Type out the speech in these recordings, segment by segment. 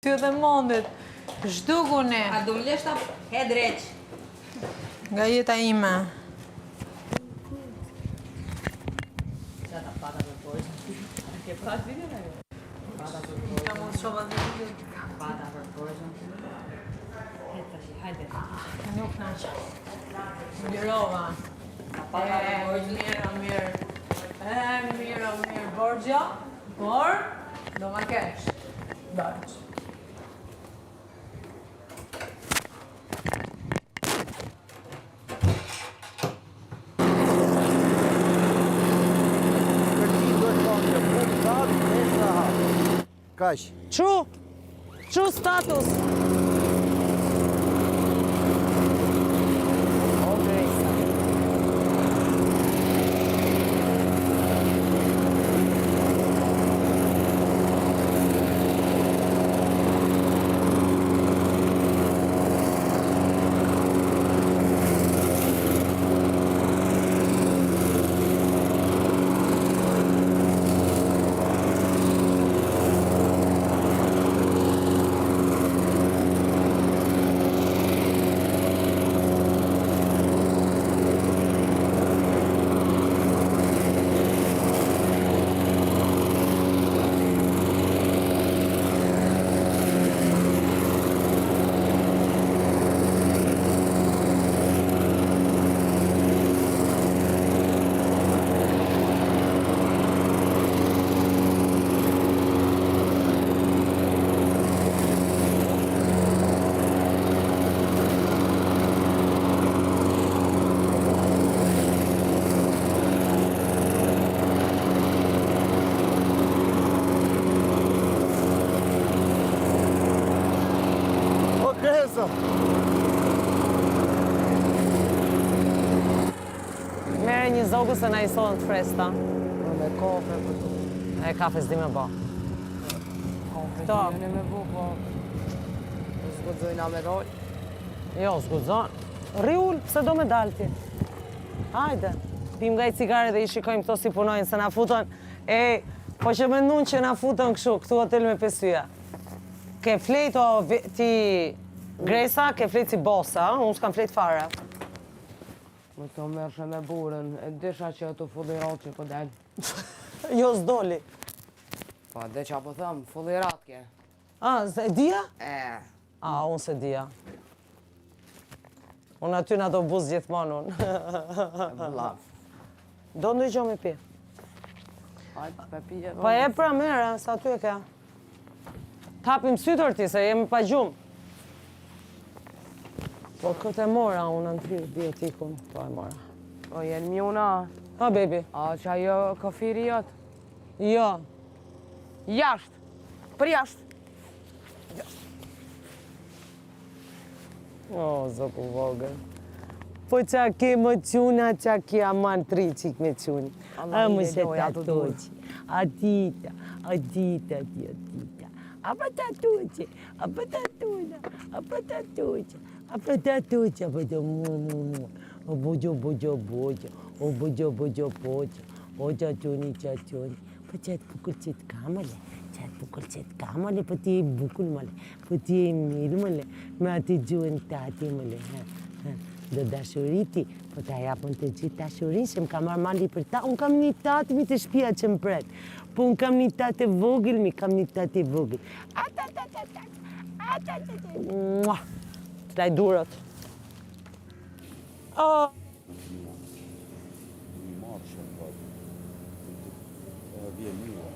Ty dhe mondit, zhdukune. A du mleshta he dreq. Nga jeta ime. Qata pata për poshtë. A ke pas video në jo? Pata për poshtë. Ka mos shoba dhe video. Pata për poshtë. Hajde tashi, hajde. Nuk naqa. Mirova. Pata për poshtë. Mirë, Borgja, por do ma kesh. Borgj. Kaq. Çu status. Mere një zogu se na i sonë të fresta. Me kafe për të. E kafe s'di me bo. Kafe Këto. t'jene me bo, po. Zgudzojna me doj. Jo, s'gudzon. Riull, pse do me dalti? Hajde. Pim nga i cigare dhe i shikojmë këto si punojnë, se na futën. Po që me nun që na futën këshu, këtu hotel me pesyja. Ke flejt o ti Gresa, ke flejt si bosa, unë s'kam flejt fare. Me të mërshë me burën, e disha që të fullirat që po del. Jo, s'doli. Pa, dhe që po thëmë, fullirat ke. Se dia? Unë se dia. Unë aty në do buzë gjithmonë unë. Blav. Do ndëgjo me pi. Hajtë, pe pije. Pa e pra mere, sa ty e ka. Kapim sytër ti, se jemi pa gjumë. Po këtë e mora unë në tri biotikun, po e mora. O, jenë mjuna. Ha, baby. A, që ajo kafiri jëtë? Jo. Jashtë. Për jashtë. O, zoku vogël. Po qa ke më quna, qa ke aman tri qik me quni. A më se tatoqi. A dita. A pa tatoqi. A pa tatuna. A pa tatoqi. A pa tatoqi. A pa të mu. O bojo. O bojo. O qaqoni. Po qatë bukur qëtë kamale. Po ti e bukur male. Po ti e mirë male. Me ati gjuën tati male. Do dashuriti, po ta japën të gjithë dashurin, që më ka marrë mali për ta. Unë kam një tati mi të shpia që më pret. Po unë kam një tate vogël, Ata. Mua. Traj durët. Marshall, but vjen mua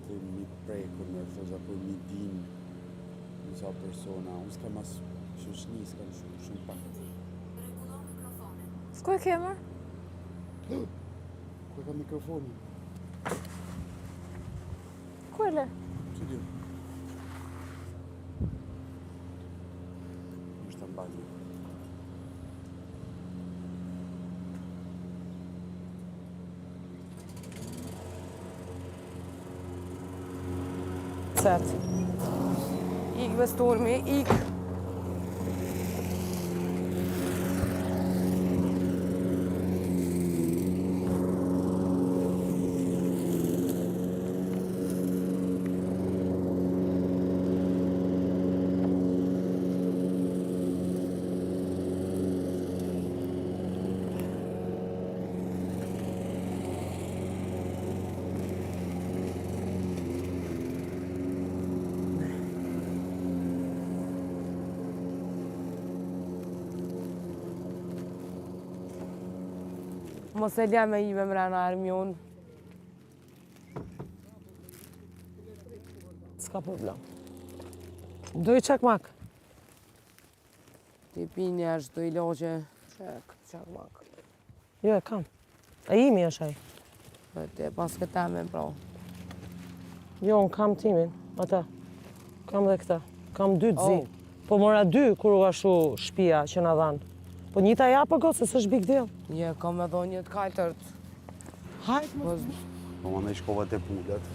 për mi prekur me thoza për mi din disa persona. Unë s'kam as shoshni, s'kam shumë pak. S'ku e kemër? Ku ka mikrofonin? Ku e le? Si di? Është të mbajnë. Ik bestormi, ik. Mos e lja me i me mrena Ermion. S'ka problem. Do i çakmak. Ti pinja është do i loqe. Çakmak. Jo, e kam. E imi është ai. Te pas këta me pra. Jo, unë kam timin. Ata. Kam dhe këta. Kam 2 zi. Oh. Po mora 2 kur u ashu shtëpia që na dhanë. Po njëta ja për se s'është big deal. Je, kam edhe një të kajtërt. Hajtë më. Po më në shkova të pullat.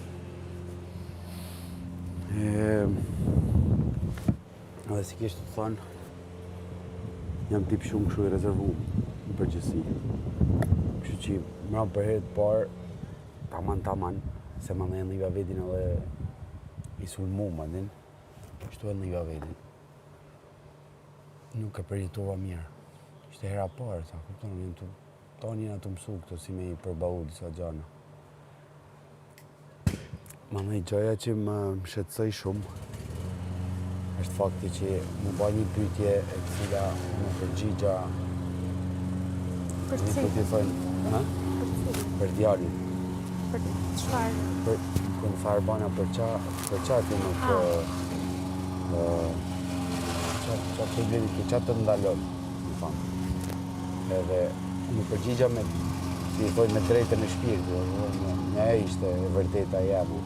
Edhe si kishtë të thonë, jam tip shumë kështu i rezervu në përgjësi. Kështu që mra për herë të parë, taman, se më në liva vetin edhe i sulmu më din, kështu e liva vetin. Nuk e përjetova mirë. Ishte hera parë, ta kupton, tonë jena të mësu këto si me i përbau disa gjana. Ma në i gjoja që më shqetësoj shumë është fakti që më ba një pyetje e cila më përgjigja Për një cilë? të thonë, ha? Për djalin. Për çfarë? Për më farë bana për qa ti nuk qa problemi të qa të ndalon, më thamë. Edhe më përgjigja me, si i thonë, me drejtën e shpirtit, një e ishte e vërteta jemi,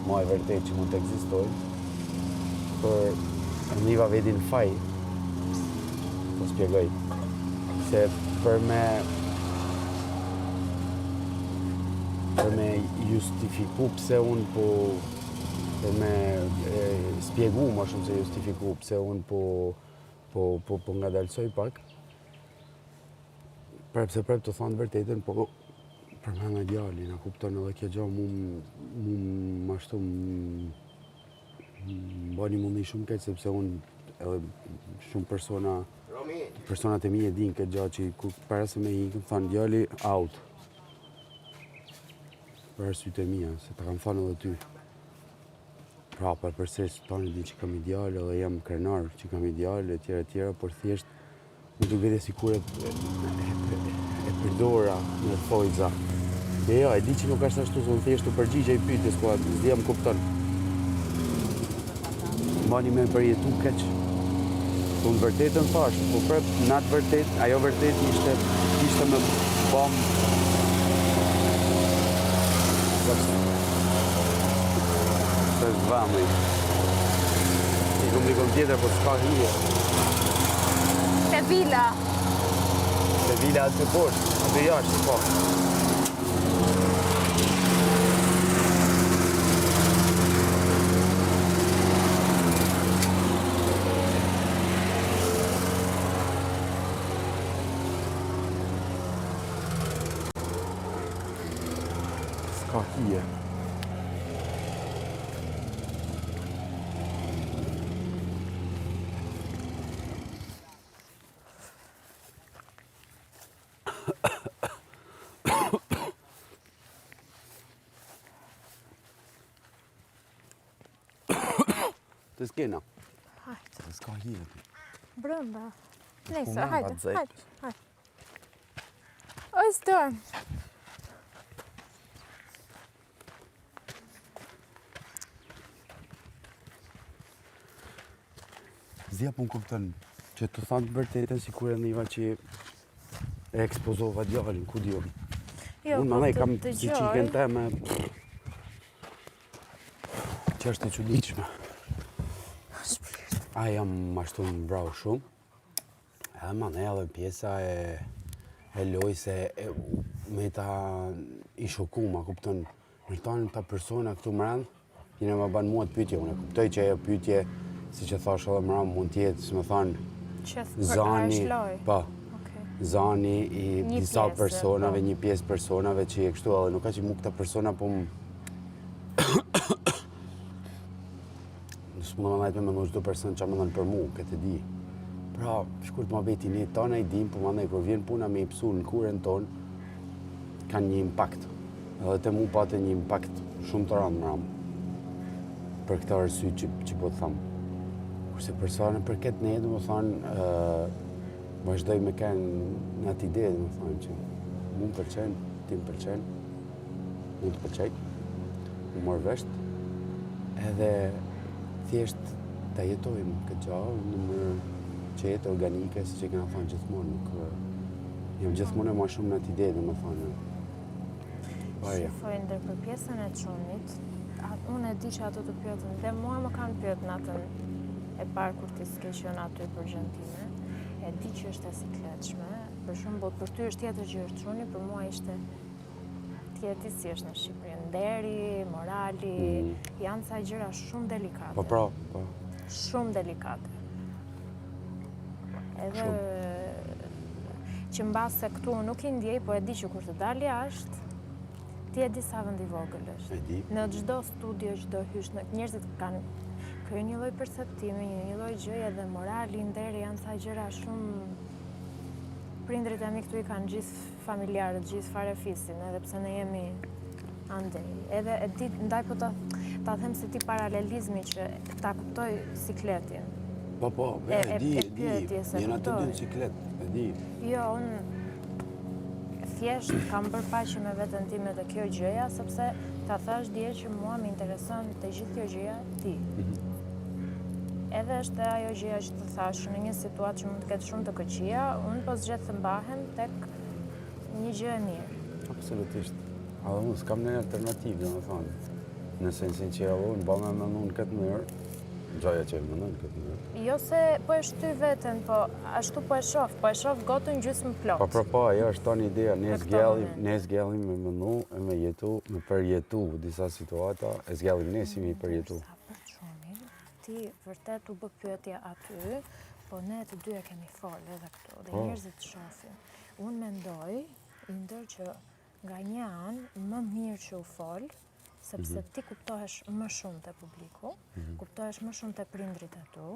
ma e vërtet që mund të ekzistojnë, për në liva vedin faj, po spjegoj, se për me justifiku pse unë po, për me spjegu ma shumë se justifiku pse unë po nga dalsoj pak, prepse të thonë vërtetën, po për me nga djalin, a kupton edhe kjo gjo mu më ashtu bani mundi shumë keq, sepse unë edhe shumë personat e mi e din këtë gjatë që para se me ikëm, thanë djali out. Për arsyet e mia, se ta kam thënë edhe ty. Pra, përses tani di që kam ideal edhe jam krenar që kam ideal e tjera, por thjesht më duket sikur e përdora në thojza. Dhe jo, e di që nuk është ashtu, se unë thjesht të përgjigja i pyetjes, po s'di më kupton. Mbani me përjetu keq. Po në vërtetën thash, po prap në atë vërtet, ajo vërtet ishte me bom. Të zvami. I kom tjetër, po s'ka hije. Te vila. Se vila atë poshtë, atë jashtë, po. S'ka hije. Të s'kena. Hajde. Të s'ka hije. Brenda. Nese, Punë, hajde, atë zejt. hajde. O, storm. Zja pun kupton që të thanë të vërtetën si kur e niva që e ekspozova djallin, ku di unë. Jo, Unë po më të kam si dëgjoj. qiken teme që është e çuditshme. A jam ashtu në brau shumë. Edhe ma ne edhe pjesa e loj se me ta i shoku, ma kupton, në tanë ta persona këtu mrand, jene ma banë mua të pyetje, unë e kuptoj që ajo pyetje, si që thash edhe mrand, mund tjetë, si me thanë, zani, pa, zani i Një disa pjesë, personave, po. një pjesë personave që je kështu, edhe nuk ka që mu këta persona, po më... Nësë më në najtë me në çdo person që më dhënë për mu, këtë e di. Pra, shkurt ma beti një tona i dim, po më ndaj, kur vjen puna me i pësu në kuren tonë, kanë një impact. Edhe te mu pate një impact shumë të randë më për këta arsye që po të thamë. Kurse persone për këtë ne, dhe më thonë, vazhdoj me kanë në atë ide, dhe më thonë që Mu më pëlqen, ti më pëlqen, mu të pëlqej, mu morë vesht, edhe thjesht ta jetojmë këtë gjallë në mënyrë qetë, organike, si që kena thonë gjithmonë, nuk jam gjithmonë e ma shumë në atë ide, dhe më thonë. Shifoj ndër për pjesën e çunit, unë e di që ato të pyetën, dhe mua më kanë pyet natën e parë kur ti s'ke qenë aty për Argjentinë. E di që është e sikletshme, për shembull, për ty është tjetër gjë është çuni, për mua ishte tjetër si është në Shqipëri, nderi, morali, janë ca gjëra shumë delikate. Po. Shumë delikate. Edhe që mbase këtu nuk i ndjej, po e di që kur të dal jashtë, ti e di sa vend i vogël është. E di. Në çdo studio, çdo hysh, njerëzit kanë një lloj perceptimi, një lloj gjëje dhe morali, nderi janë ca gjëra shumë. Prindrit e mi këtu i kanë gjithë familjarët, gjithë farefisin, edhe pse ne jemi andej. Edhe e di, ndaj po ta them se ti paralelizmi që ta kuptoj sikletin. Po, e di, jena të dy në siklet, e di. Jo, unë thjesht kam bërë paqe me veten time të kjo gjëja, sepse ta thash dje që mua më intereson të gjithë kjo gjëja ti. Edhe është ajo gjëja që të thash, në një situatë që mund të ketë shumë të këqija, unë po zgjedh të mbahem tek një gjë e mirë. Absolutisht. Edhe unë s'kam në alternativë, dhe më thonë. Në sensin që unë ba me mënu në këtë mënyrë, gjaja që e mënu në këtë mënyrë. Jo se po e shty veten, po ashtu po e shoh gotën gjysmë plot. Po, ajo është tonë ideja, ne zgjellim me mënu, e me jetu, me përjetu disa situata, e zgjellim ne si me përjetu. Sa për çunin, ti vërtet u bë pyetja aty, po ne të dy e kemi folë edhe këtu, dhe njerëzit shohin. Unë mendoj, ndër që nga një anë, më mirë që u folë, sepse ti kuptohesh më shumë të publiku, kuptohesh më shumë të prindrit e tu,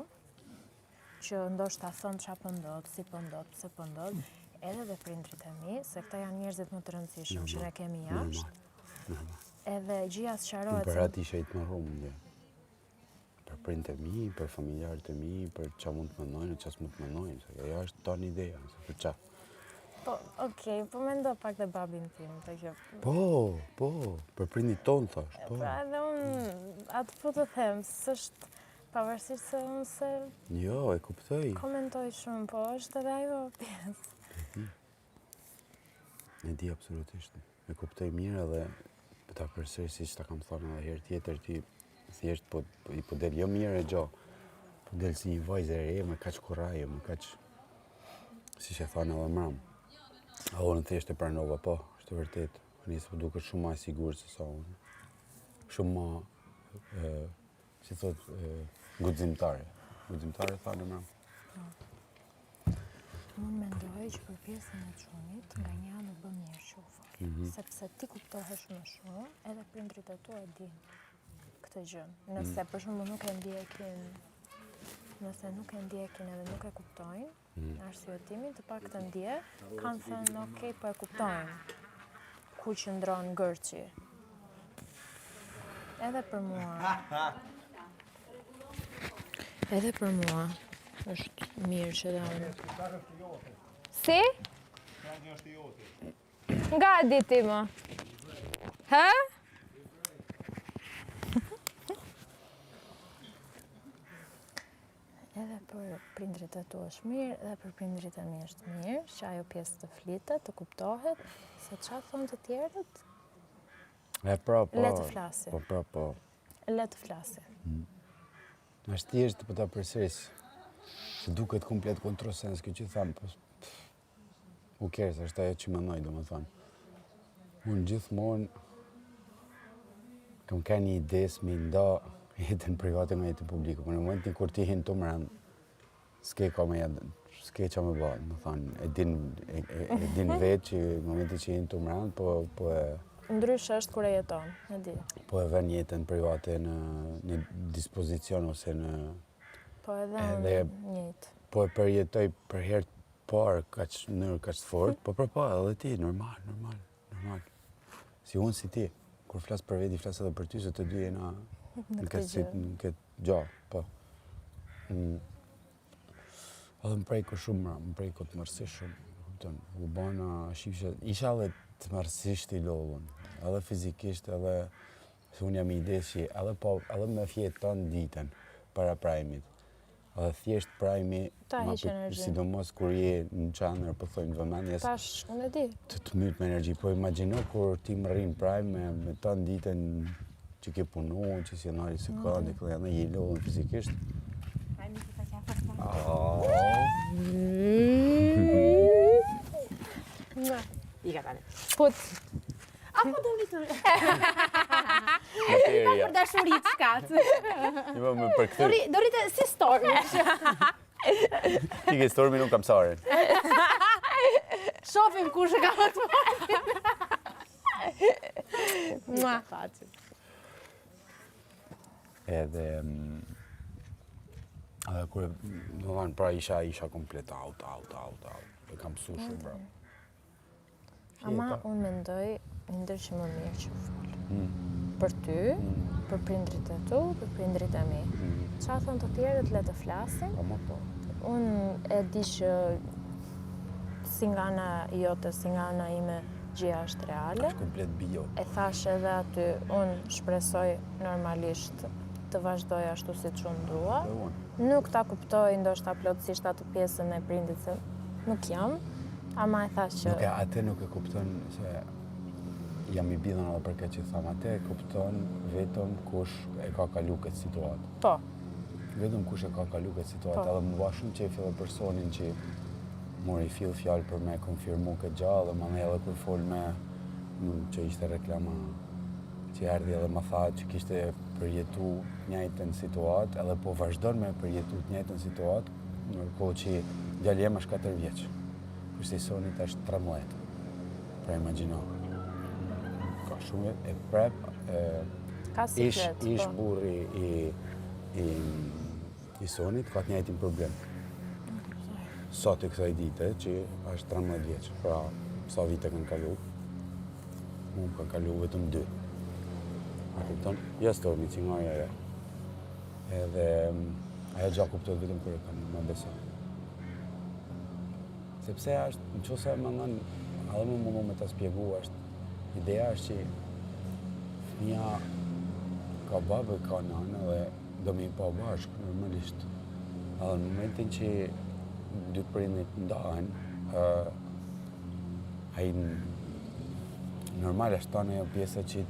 që ndoshta thonë qa pëndot, si pëndot, pse pëndot, edhe dhe prindrit e mi, se këta janë njerëzit më të rëndësishëm që ne kemi jashtë. Edhe gjia sqarohet. Për atë ishe i të marrum, për prindrit e mi, për familjarët e mi, për qa mund të mënojnë, qa s'mund të mënojnë, se ajo është tonë ideja, se për qa. Po, okej, po mendo pak dhe babin tim, të kjo. Po, për prindit tonë, thash, po. Pra edhe unë, atë po të them, s'është pavarësisht se unë se... Jo, e kuptoj. Komentoj shumë, po është edhe ajo pjesë. E di absolutisht. E kuptoj mirë edhe për ta përsëri si që ta kam thonë edhe herë tjetër ti thjesht i po del jo mirë e gjo, po del si një vajzë e re, me kaq kuraje, me kaq si që thonë edhe mram. A unë thjesht e pranova, po, është vërtet. Nisë po duket shumë ma sigurë se sa unë. Shumë ma, si thot, guximtare. Guximtare thonë mram. Unë mendoj që për pjesën e çunit, nga një anë bë mirë që u folë. Sepse ti kuptohesh më shumë, edhe prindrit e tu e din këtë gjë. Nëse për shembull nuk e ndjekin edhe nuk e kuptojnë, arsyetimin të pak të ndje, kanë thënë okej, po e kuptojnë ku qëndron gërçi. Edhe për mua është mirë që dhe unë. Si? Nga di ti më? Ha? Edhe për prindrit e tu është mirë, edhe për prindrit e mi është mirë, që ajo pjesë të flitet, të kuptohet, se qa thonë të tjerët? Le të flasi. Po. Le të flasi. Është thjesht për ta përsëris, se duket komplet kontrosens kjo që thamë, po u kërës, është ajo që mënoj, do më thonë. Unë gjithmonë kam ka një ide s'mi nda jetën private me jetën publiku, për në momentin kur ti hinë të mërën, s'ke qa me ba, më thonë, e din vetë që në momentin që hinë të mërën, po e... Ndryshë është kur e jeton, e di. Po e ven jetën private në dispozicion ose në... Po edhe njëjtë. Po e përjetoj për herë parë nërë kaq fort, po edhe ti, normal. Si unë si ti, kur flasë për veti, flasë edhe për ty, se të dy jena në këtë gjahë, po. Edhe më prejko shumë, më prejko të mërësi shumë, kupton. U bana shifshe, isha edhe të marësisht I lodhën, edhe fizikisht, edhe se unë jam I ide që edhe me fjetë tonë ditën para prajmit. Edhe thjesht prajmi, sidomos kur je në qanër, po thojnë vëmendjes, Tash, unë e di. të myt me energji. Po imagjino kur ti më rrin prajme me tonë ditën që ke punu, që si nari se ka, dhe këllë janë je lodhën fizikisht. I ka tani. Po, Apo do vi të... Materia. Për dashurit shkat. Jo, me përkthyer. Do rritë si story. Ti ke stormi nuk kam saren. Shofim kush e ka më të mua. Edhe kur do van pra isha komplet out. E kam mësuar shumë bra. Ama unë mendoj ndër që më mirë që fol. Për ty, për prindrit e tu, për prindrit e mi. Qa thonë të tjerët le të flasin. Po. Unë e di që si nga ana jote, si nga ana ime, gjëja është reale. Është komplet bio. E thash edhe aty, unë shpresoj normalisht të vazhdoj ashtu si që unë dua. Nuk ta kuptoj ndoshta plotësisht atë pjesën e prindit se nuk jam, ama e thash që... Atë nuk e kupton se jam I bidhën edhe për këtë që thamë, atë e kupton vetëm kush e ka kalu këtë situatë. Po. Vetëm kush e ka kalu këtë situatë, edhe më ba shumë qef edhe personin që mori fill fjalë për me konfirmu këtë gjallë, dhe më edhe kur fol me që ishte reklama që erdhi edhe më tha që kishte përjetu njëjtën situatë, edhe po vazhdon me përjetu njëjtën situatë, nërkohë që djali jem është 4 vjeç. Kurse I Sonit është 13. Pra imagjino. Ka shumë e prep, ish burri I Sonit ka të njëjtin problem. Sot e kësaj dite që është 13 vjeç. Pra sa vite kanë kalu? Unë kanë kalu vetëm 2. A kupton? Ja stormi që nga ajo. Edhe ajo gja kuptot vetëm kur e kanë më besoj. Sepse është, në qëse më nën, edhe më mundu me të spjegu, ideja është që fëmija ka babë, ka nanë dhe do me I pa bashkë, normalisht. Edhe në momentin që dy prindit ndahen, ai normal është tonë ajo pjesa që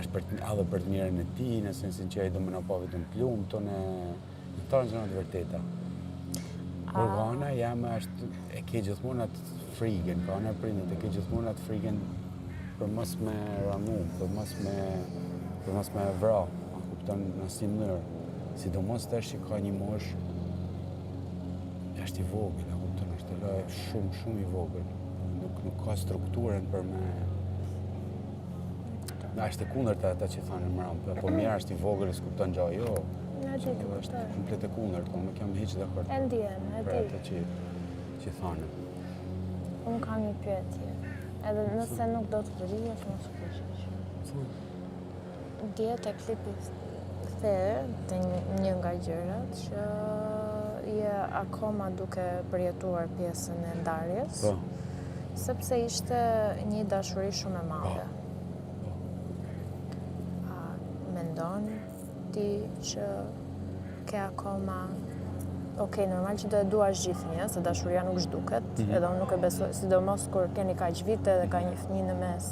është edhe për të mirën e tij, në sensin që ai do më na pa vetëm plumë, tonë në gjërat vërteta. Por ka ana jam është e ke gjithmonë atë frikën, ka ana prindit e ke gjithmonë atë frikën për mos me ranu, për mos me vra, a kupton në asnjë mënyrë. Sidomos tash që ka një moshë është I vogël, a kupton, është lojë shumë I vogël. Nuk ka strukturën për me... është e kundërta ata që thanë më ramë, po mirë është I vogël, s'kupton gjë, jo. Është komplet e kundërt, po nuk jam hiç dakord. E ndjen, e di. Për atë që thanë. Unë kam një pyetje. Edhe nëse nuk do të përrijesh, mos u pushesh. Dje te klipi kthe te një nga gjërat që je akoma duke përjetuar pjesën e ndarjes. Po. Sepse ishte një dashuri shumë e madhe. A mendon ti që ke akoma... Okej, normal që do e duash gjithnjë, se dashuria nuk zhduket, edhe unë nuk e besoj, sidomos kur keni kaq vite dhe ka një fëmijë në mes.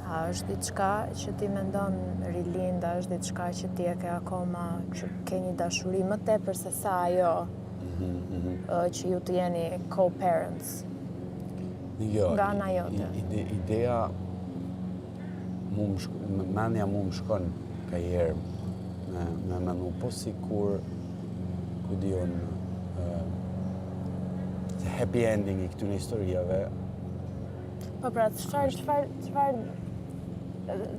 A është diçka që ti mendon rilind, a është diçka që ti e ke akoma, që ke një dashuri më tepër se sa ajo që ju të jeni co-parents? Jo, nga ana jote. Ideja mendja mu më shkon ka herë me mendu, po si kur ku dion happy ending I këtyre historiave. Po pra, çfarë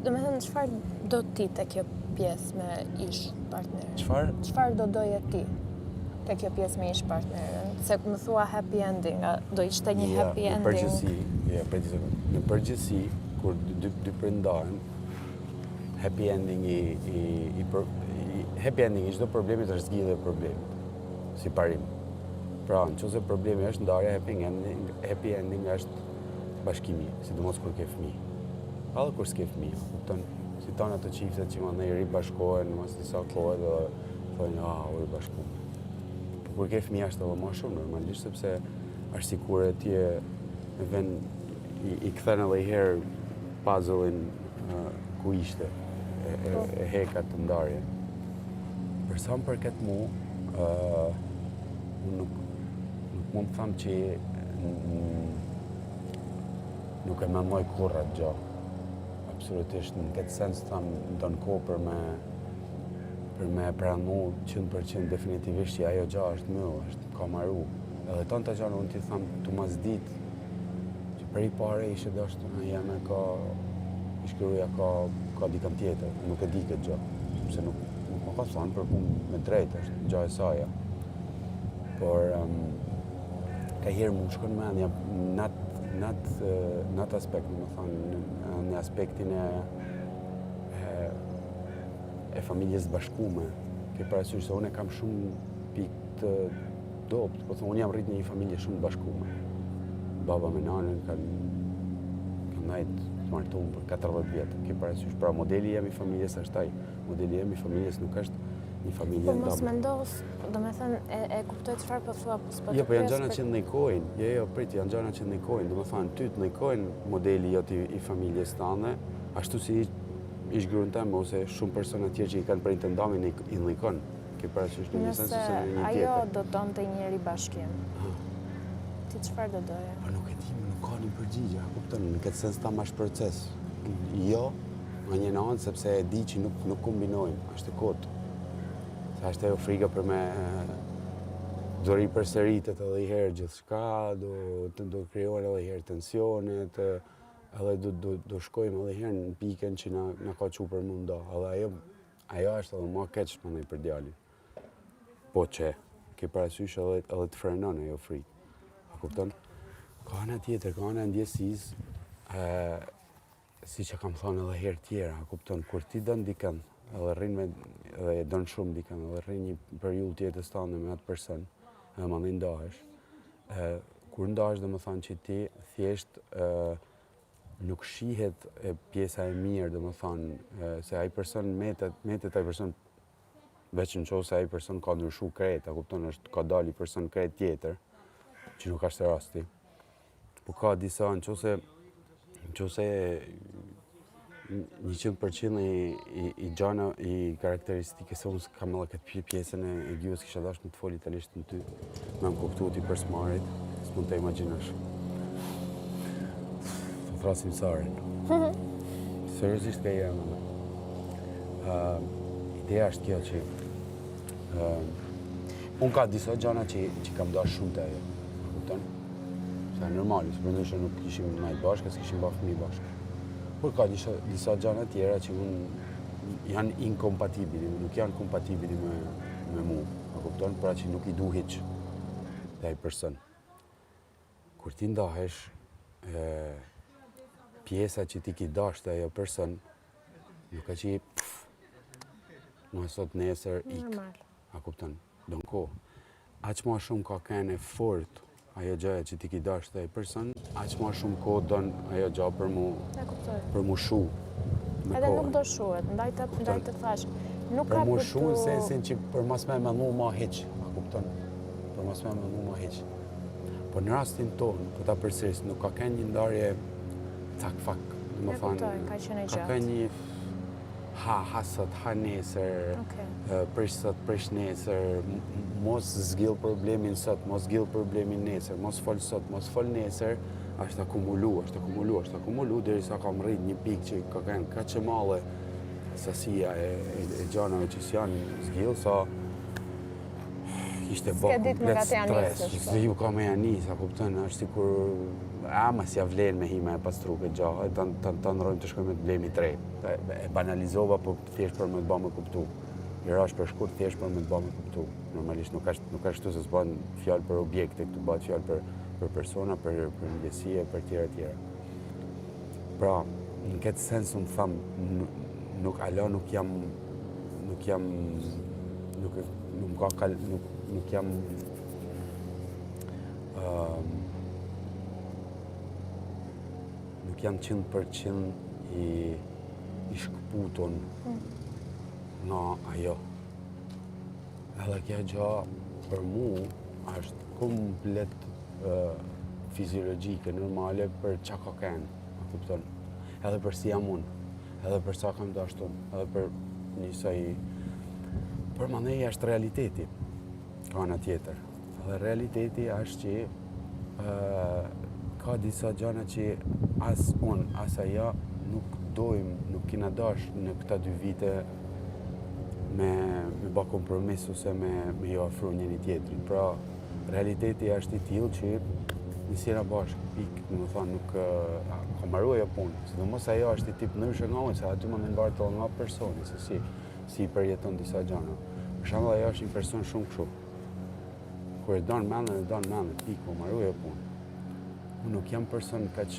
do me thënë çfarë do ti te kjo pjesë me ish partner? Çfarë do doje ti te kjo pjesë me ish partnerin? Se më thua happy ending, do ishte një happy ending? Në përgjithësi, kur dy prindahen, happy ending I çdo problemit është zgjidhja e problemit, si parim. Pra, nëse problemi është ndarja, happy ending është bashkimi, sidomos kur ke fëmijë. Edhe kur s'ke fëmijë, kupton? Si tonë ato çiftet që mandej ribashkohen mas disa kohë dhe thonë, u ribashkuam. Po kur ke fëmijë është edhe më shumë normalisht sepse është sikur ti në vend i kthen edhe herë puzzle-in ku ishte, e hekat të ndarje. Për sa më përket mu, nuk mund të them që nuk e mendoj kurrë atë gjë. Absolutisht, në këtë sens them don kohë për me pranu 100% definitivisht që ajo gjë është më, ka marru. Edhe tonë të gjëra unë t'i them tu mas ditë që për i pare ishe dashtë jeme i shkruja ka dikën tjetër, nuk e di këtë gjë, sepse nuk më ka thonë për punë me drejtë, është gjë e saja. Por ka herë mu shkon mendja në atë aspekt, më thonë, në aspektin e familjes bashkume. Ke parasysh se unë kam shumë pikë të dopt, po thonë, unë jam rrit në një familje shumë bashkume. Baba me nanën kanë najtë të martuar për 40 vjetë. Ke parasysh, pra modeli jam i familjes është ai. Modeli jam i familjes nuk është një familje Po ndame. mos mendos, domethënë e kuptoj çfarë po thua, po s'po. Jo, po janë gjëra që ndikojnë. Jo, prit, janë gjëra që ndikojnë. Domethënë ty të ndikojnë modeli jot i familjes tande, ashtu si ish gruan tëmë ose shumë persona tjerë që i kanë printë ndamin i ndikon. Ke parasysh në një sens ose në një tjetër. Ajo do donte njëri bashkim. Ti çfarë do doje? Po nuk e di, nuk ka një përgjigje, kupton? Në këtë sens tam është proces. Jo, në një anë sepse e di që nuk kombinojnë, është e kotë. Ashtë ajo frika për me do ripërsëritet edhe i herë gjithçka, do krijohen edhe i herë tensionet, edhe do shkojmë edhe i herë në pikën që na ka çu për mund do. Edhe ajo është edhe më keq mendoj për djalin. Po që ke parasysh edhe të frenon ajo frikë. A kupton? Ka ana tjetër, ka ana ndjesisë, siç e kam thënë edhe herë tjera, a kupton? Kur ti don dikën edhe rrin edhe e don shumë dikën, edhe rrin një periudhë tjetër stande me atë person, edhe mandej ndahesh. Kur ndahesh domethënë që ti thjesht nuk shihet pjesa e mirë, domethënë se ai person metet ai person veç nëse ai person ka ndryshu krejt, a kupton, ka dalë person krejt tjetër, që nuk është rasti. Po ka disa nëse 100% i gjana, i karakteristike, se unë kam edhe këtë pjesën e gjuhës kisha dashur të fol italisht në ty, me më kuptu ti për smarit, s'mund të imagjinash. Të thrasim sarin. Seriozisht ka jam. Ideja është kjo që unë ka disa gjana që kam dashur shumë të ajo, kupton? Se normal, se përndyshe nuk kishim najtë bashkë, s'kishim ba fëmijë bashkë. Por ka disa gjana tjera që janë inkompatibili, nuk janë kompatibili me mu, a kupton? Pra që nuk i du hiq dhe ai person. Kur ti ndahesh, pjesa që ti ki dash të ajo person, nuk ka që në sot nesër ik. A kupton? Do në kohë. Aq ma shumë ka kënë e fort ajo gjëja që ti ki dash të ai person, aq ma shumë kohë don ajo gjë për mu shu. Edhe nuk do shuhet, ndaj të thash. Nuk ka për mu shu në sensin që për mos me mendu ma hiq, a kupton? Për mos me mendu ma hiq. Po në rastin tonë, po ta përsëris, nuk ka kënë një ndarje cak-fak, më thonë. Ka kënë një ha sot, ha nesër, prish sot, prish nesër, mos zgjidh problemin sot, mos zgjidh problemin nesër, mos fol sot, mos fol nesër, është akumulu, derisa kam rrit një pikë që ka qenë kaq e madhe sasia e gjanave që s'janë zgjidh, sa ishte bërë komplet stres, se ju ka me janis, a kupton, është sikur ama si ja vlen me hime e pastru këtë gjahë, të ndrojmë të shkojmë të blemi tre. E banalizova, po thjesht për me të ba me kuptu. I rash për shkurt, thjesht për me të ba me kuptu. Normalisht nuk është shtu se s'ban fjallë për objekte, këtu bat fjallë për persona, për ndjesie, për tjera. Pra, në këtë sens unë thamë, nuk jam nuk jam 100% i shkëputun nga ajo. Edhe kjo gjë për mu është komplet fiziologjike, normale për qa ka kenë, a kupton? Edhe për si jam unë, edhe për sa kam dashtu, edhe për njësoj... Për mandej është realiteti, ka në tjetër. Edhe realiteti është që ka disa gjana që as unë, as ajo nuk dojmë, nuk kina dash në këta 2 vite me ba kompromis ose me jo afru njëri tjetrin. Pra, realiteti është i tillë që nisjera bashkë, pikë, më thonë, nuk ka marrua jo punë. Sidomos ajo është i tip ndryshe nga unë, se aty më në mbartë nga personi, se si përjeton disa gjana. Për shembull, ajo është një person shumë kështu. Kur e don mendën, pikë, po marrua jo punë. Unë nuk jam person kaq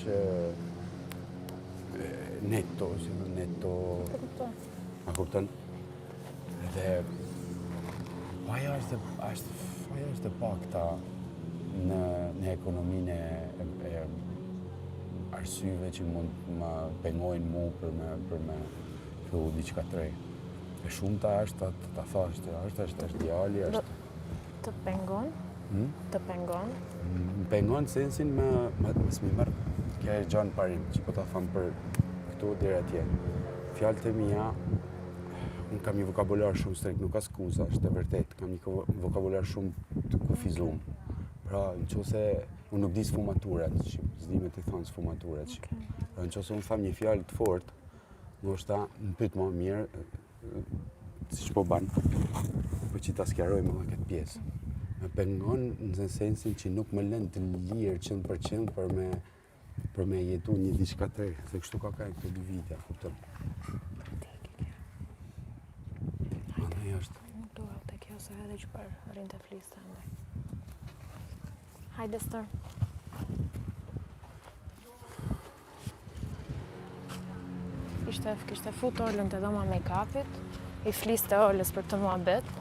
neto, a kupton? Edhe ajo është e pakta në ekonominë e arsyeve që mund më pengojnë mu për me fillu diçka të re. E shumëta është ta thash, është djali, është... Të pengon? Të pengon? Më pengon sensin me s'mi mërë kja e gjanë parim, që po ta thamë për këtu dhere atje. Fjallët e mija, unë kam një vokabular shumë strekt, nuk ka skuza, është e vërtet, kam një vokabular shumë të kufizum. Pra, në qose, unë nuk di sfumaturat, s'di me të thonë sfumaturat. Pra, në qose unë thamë një fjallë të fort, ndoshta më pyet më mirë, si që po banë, për që ta skjaroj më dhe këtë pjesë. Me pengon në sensin që nuk më lën të lirë 100% për me jetu një diçka të re, se kështu ka këto 2 vite, kupton. Andaj është. Nuk duha të kjo se edhe që për rinë të flisë të ndaj. Hajde, stër. Kishte fut Olën të dhoma make-upit, i fliste Olës për të muhabet,